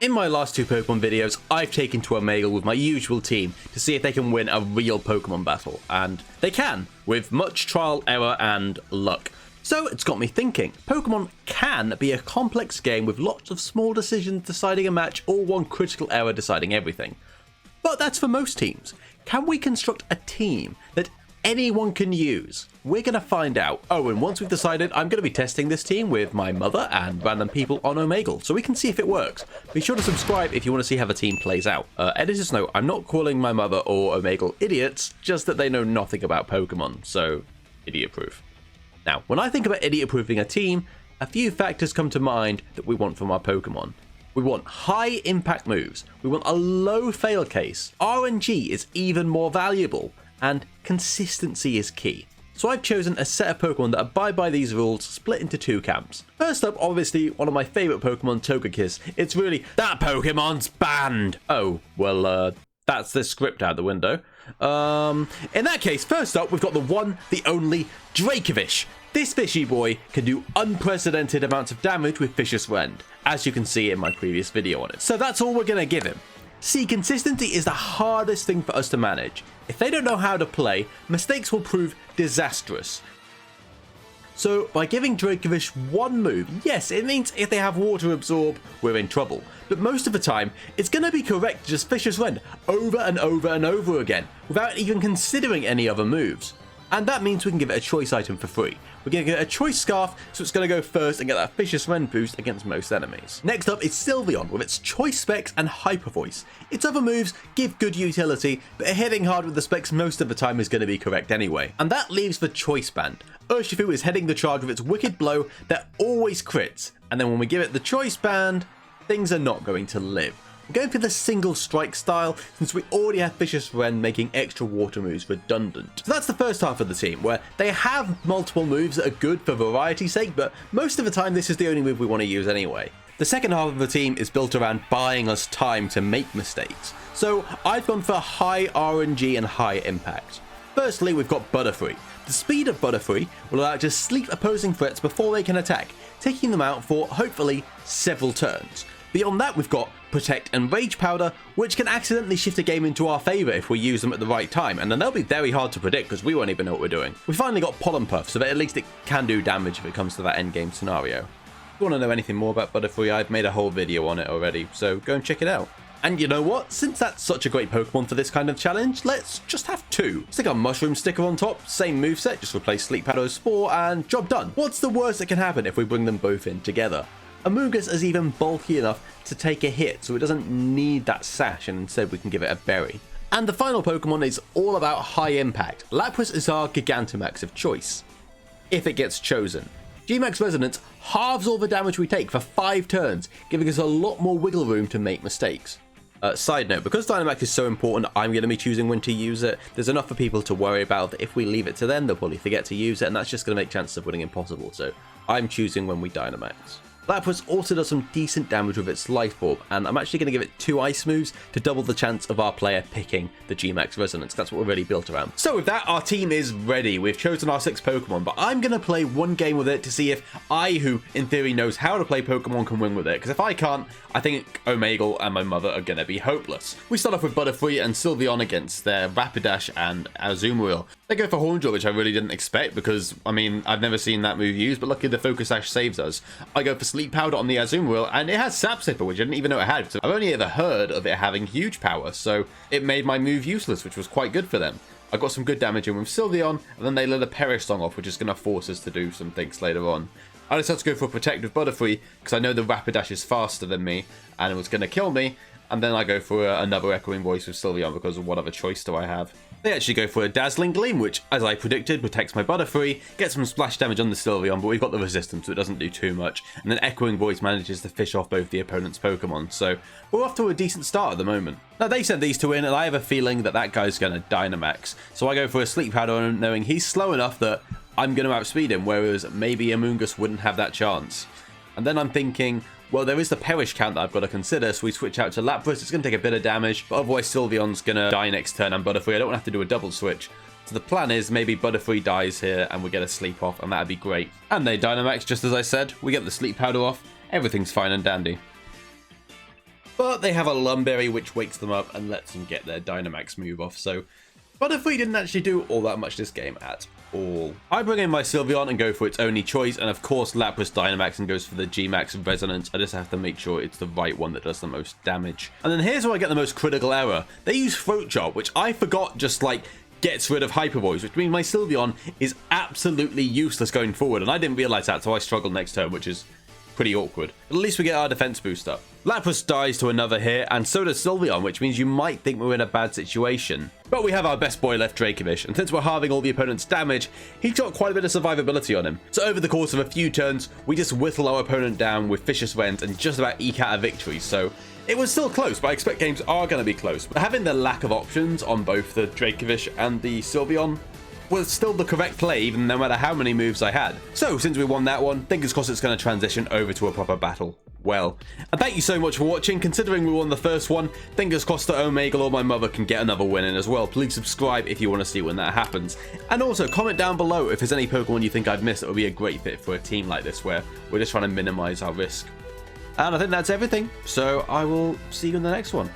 In my last two Pokemon videos, I've taken to Omegle with my usual team to see if they can win a real Pokemon battle, and they can, with much trial, error, and luck. So it's got me thinking, Pokemon can be a complex game with lots of small decisions deciding a match or one critical error deciding everything. But that's for most teams. Can we construct a team that anyone can use? We're going to find out. Oh, and once we've decided, I'm going to be testing this team with my mother and random people on Omegle, so we can see if it works. Be sure to subscribe if you want to see how the team plays out. Editor's note, I'm not calling my mother or Omegle idiots, just that they know nothing about Pokemon, so idiot-proof. Now, when I think about idiot-proofing a team, a few factors come to mind that we want from our Pokemon. We want high impact moves, we want a low fail case, RNG is even more valuable, and consistency is key. So I've chosen a set of Pokemon that abide by these rules, split into two camps. First up, obviously, one of my favourite Pokemon, Togekiss. It's really, that Pokemon's banned! Oh, well, that's this script out the window. In that case, first up, we've got the one, the only, Dracovish. This fishy boy can do unprecedented amounts of damage with Vicious Rend, as you can see in my previous video on it. So that's all we're going to give him. See, consistency is the hardest thing for us to manage. If they don't know how to play, mistakes will prove disastrous. So by giving Dracovish one move, yes, it means if they have Water Absorb, we're in trouble. But most of the time, it's going to be correct to just Vicious Rend over and over and over again, without even considering any other moves. And that means we can give it a choice item for free. We're going to get a choice scarf, so it's going to go first and get that Vicious Rend boost against most enemies. Next up is Sylveon with its choice specs and Hyper Voice. Its other moves give good utility, but hitting hard with the specs most of the time is going to be correct anyway. And that leaves the choice band. Urshifu is heading the charge with its Wicked Blow that always crits, and then when we give it the choice band, things are not going to live. We're going for the single strike style since we already have Vicious Rend making extra water moves redundant. So that's the first half of the team where they have multiple moves that are good for variety's sake, but most of the time this is the only move we want to use anyway. The second half of the team is built around buying us time to make mistakes. So I've gone for high RNG and high impact. Firstly, we've got Butterfree. The speed of Butterfree will allow it to sleep opposing threats before they can attack, taking them out for, hopefully, several turns. Beyond that, we've got Protect and Rage Powder, which can accidentally shift a game into our favour if we use them at the right time, and then they'll be very hard to predict because we won't even know what we're doing. We finally got Pollen Puff, so that at least it can do damage if it comes to that endgame scenario. If you want to know anything more about Butterfree, I've made a whole video on it already, so go and check it out. And you know what? Since that's such a great Pokemon for this kind of challenge, let's just have two. Stick a Mushroom sticker on top, same moveset, just replace Sleep Powder with Spore, and job done. What's the worst that can happen if we bring them both in together? Amoonguss is even bulky enough to take a hit, so it doesn't need that sash, and instead we can give it a berry. And the final Pokemon is all about high impact. Lapras is our Gigantamax of choice, if it gets chosen. G-Max Resonance halves all the damage we take for 5 turns, giving us a lot more wiggle room to make mistakes. Side note, because Dynamax is so important, I'm going to be choosing when to use it. There's enough for people to worry about that if we leave it to them, they'll probably forget to use it, and that's just going to make chances of winning impossible, so I'm choosing when we Dynamax. Lapras also does some decent damage with its Life Orb, and I'm actually going to give it 2 Ice moves to double the chance of our player picking the G-Max Resonance. That's what we're really built around. So with that, our team is ready. We've chosen our 6 Pokemon, but I'm going to play one game with it to see if I, who in theory knows how to play Pokemon, can win with it. Because if I can't, I think Omegle and my mother are going to be hopeless. We start off with Butterfree and Sylveon against their Rapidash and Azumarill. They go for Hornjaw, which I really didn't expect because, I mean, I've never seen that move used, but luckily the Focus Sash saves us. I go for Sleep Powder on the Azumarill, and it has Sap Sipper, which I didn't even know it had. So I've only ever heard of it having huge power, so it made my move useless, which was quite good for them. I got some good damage in with Sylveon, and then they let a Perish Song off, which is going to force us to do some things later on. I decided to go for Protect with Butterfree, because I know the Rapidash is faster than me, and it was going to kill me. And then I go for another Echoing Voice with Sylveon because of what other choice do I have. They actually go for a Dazzling Gleam, which, as I predicted, protects my Butterfree, gets some splash damage on the Sylveon, but we've got the resistance, so it doesn't do too much. And then Echoing Voice manages to fish off both the opponent's Pokemon, so we're off to a decent start at the moment. Now, they sent these two in, and I have a feeling that that guy's going to Dynamax. So I go for a Sleep Powder, knowing he's slow enough that I'm going to outspeed him, whereas maybe Amoonguss wouldn't have that chance. And then I'm thinking, well, there is the Perish count that I've got to consider, so we switch out to Lapras. It's going to take a bit of damage, but otherwise Sylveon's going to die next turn and Butterfree. I don't want to have to do a double switch. So the plan is maybe Butterfree dies here and we get a Sleep off, and that'd be great. And they Dynamax just as I said. We get the Sleep Powder off. Everything's fine and dandy. but they have a Lumberry which wakes them up and lets them get their Dynamax move off. So Butterfree didn't actually do all that much this game at all. I bring in my Sylveon and go for its only choice, and of course Lapras Dynamax and goes for the G-Max Resonance. I just have to make sure it's the right one that does the most damage. And then here's where I get the most critical error. They use Throat Chop, which I forgot just like gets rid of Hyper Voice, which means my Sylveon is absolutely useless going forward, and I didn't realize that, so I struggled next turn, which is pretty awkward. But at least we get our defense boost up. Lapras dies to another hit, and so does Sylveon, which means you might think we're in a bad situation. But we have our best boy left, Dracovish, and since we're halving all the opponent's damage, he's got quite a bit of survivability on him. So over the course of a few turns, we just whittle our opponent down with Vicious Rent and just about eke out a victory. So it was still close, but I expect games are going to be close. But having the lack of options on both the Dracovish and the Sylveon was still the correct play, even no matter how many moves I had. So since we won that one, fingers crossed it's going to transition over to a proper battle. Well, and thank you so much for watching. Considering we won the first one, fingers crossed that Omegle or my mother can get another win in as well. Please subscribe if you want to see when that happens. And also comment down below if there's any Pokemon you think I've missed that would be a great fit for a team like this where we're just trying to minimize our risk. And I think that's everything, so I will see you in the next one.